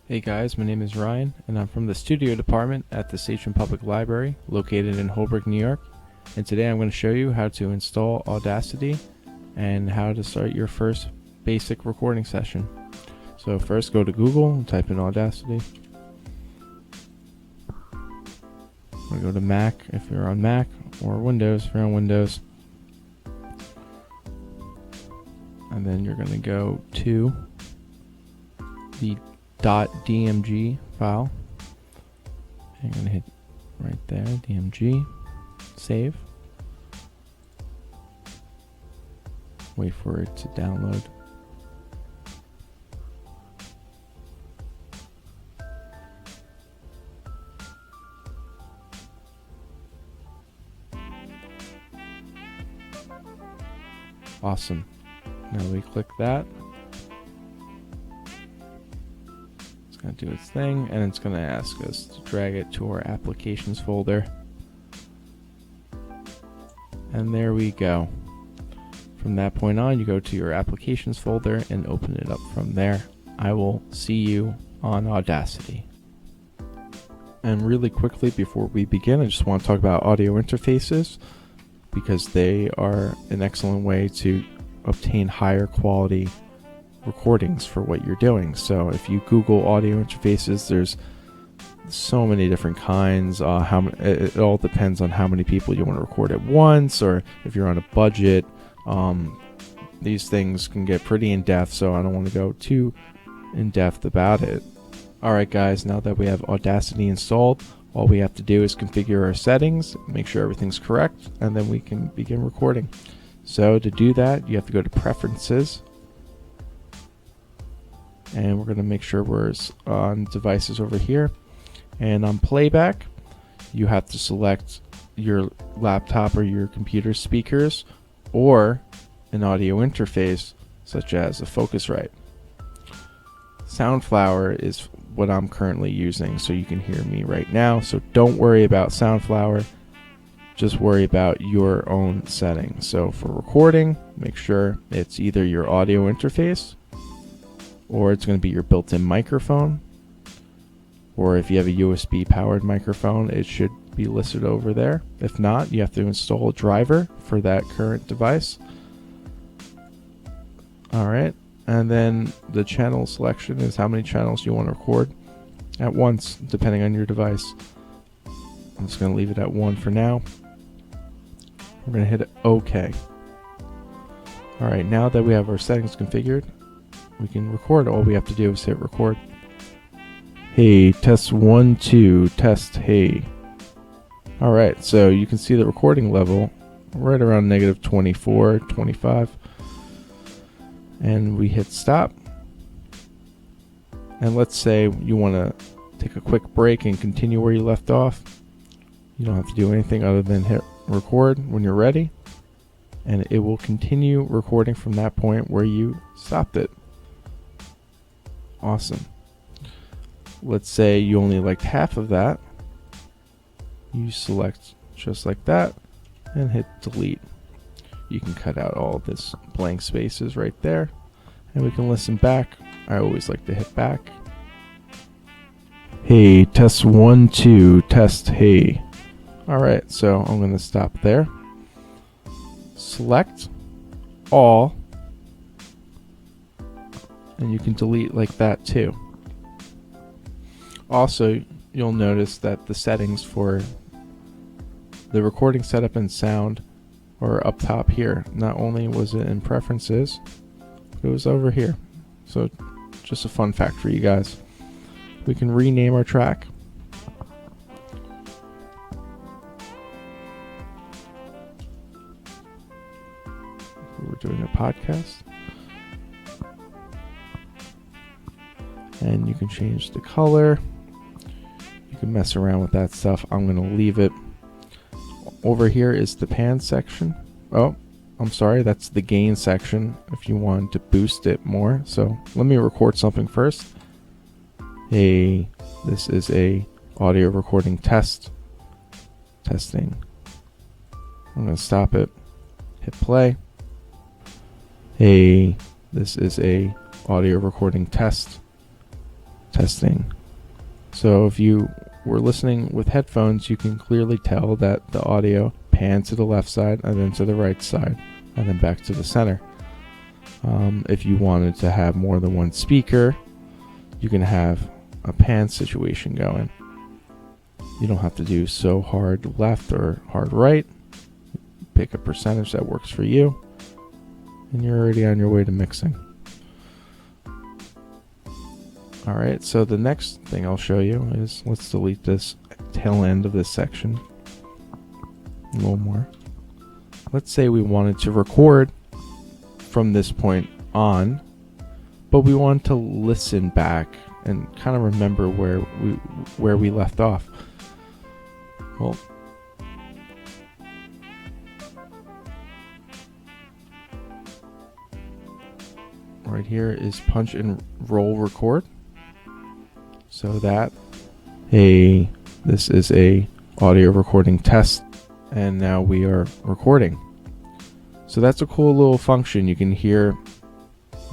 Hey guys, my name is Ryan, and I'm from the studio department at the Sachem Public Library, located in Holbrook, New York. And today I'm going to show you how to install Audacity and how to start your first basic recording session. So first go to Google and type in Audacity. I'm going to go to Mac if you're on Mac, or Windows if you're on Windows. And then you're going to go to the .dmg file. I'm going to hit right there, DMG, save. Wait for it to download. Awesome. Now we click that. Going to do its thing, and it's going to ask us to drag it to our applications folder, and there we go. From that point on, you go to your applications folder and open it up from there. I will see you on Audacity. And really quickly before we begin, I just want to talk about audio interfaces, because they are an excellent way to obtain higher quality recordings for what you're doing. So if you Google audio interfaces, there's so many different kinds. It all depends on how many people you want to record at once, or if you're on a budget. These things can get pretty in-depth, so I don't want to go too in-depth about it. Alright guys, now that we have Audacity installed, all we have to do is configure our settings, make sure everything's correct, and then we can begin recording. So to do that, you have to go to Preferences, and we're going to make sure we're on devices over here. And on playback, you have to select your laptop or your computer speakers, or an audio interface such as a Focusrite. Soundflower is what I'm currently using, so you can hear me right now. So don't worry about Soundflower, just worry about your own settings. So for recording, make sure it's either your audio interface, or it's going to be your built-in microphone, or if you have a USB powered microphone, it should be listed over there. If not, you have to install a driver for that current device. Alright, and then the channel selection is how many channels you want to record at once, depending on your device. I'm just going to leave it at 1 for now. We're going to hit OK. Alright, now that we have our settings configured, we can record. All we have to do is hit record. Hey, test 1, 2, test, hey. Alright, so you can see the recording level right around -24, 25. And we hit stop. And let's say you want to take a quick break and continue where you left off. You don't have to do anything other than hit record when you're ready, and it will continue recording from that point where you stopped it. Awesome. Let's say you only liked half of that. You select just like that and hit delete. You can cut out all this blank spaces right there, and we can listen back. I always like to hit back. Hey, test 1, 2, test, hey. Alright, so I'm going to stop there. Select all, and you can delete like that too. Also, you'll notice that the settings for the recording setup and sound are up top here. Not only was it in preferences, it was over here. So just a fun fact for you guys. We can rename our track. We're doing a podcast. And you can change the color. You can mess around with that stuff. I'm going to leave it. Over here is the pan section. Oh, I'm sorry, that's the gain section if you want to boost it more. So let me record something first. Hey, this is a audio recording test. Testing. I'm going to stop it. Hit play. Hey, this is a audio recording test. Testing. So if you were listening with headphones, you can clearly tell that the audio pans to the left side and then to the right side and then back to the center. If you wanted to have more than one speaker, you can have a pan situation going. You don't have to do so hard left or hard right. Pick a percentage that works for you, and you're already on your way to mixing. Alright, so the next thing I'll show you is, let's delete this tail end of this section. A little more. Let's say we wanted to record from this point on, but we want to listen back and kind of remember where we left off. Well, right here is punch and roll record. So that this is a audio recording test, and now we are recording. So that's a cool little function. You can hear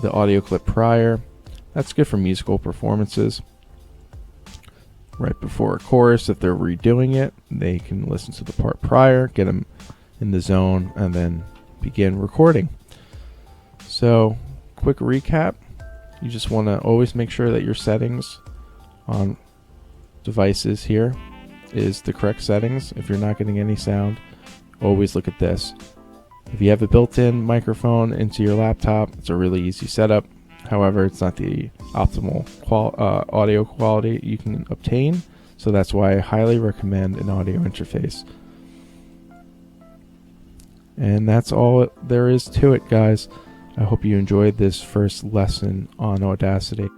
the audio clip prior. That's good for musical performances. Right before a chorus, if they're redoing it, they can listen to the part prior, get them in the zone, and then begin recording. So, quick recap. You just want to always make sure that your settings on devices here is the correct settings. If you're not getting any sound, always look at this. If you have a built-in microphone into your laptop, it's a really easy setup. However, it's not the optimal audio quality you can obtain, so that's why I highly recommend an audio interface. And that's all there is to it, guys. I hope you enjoyed this first lesson on Audacity.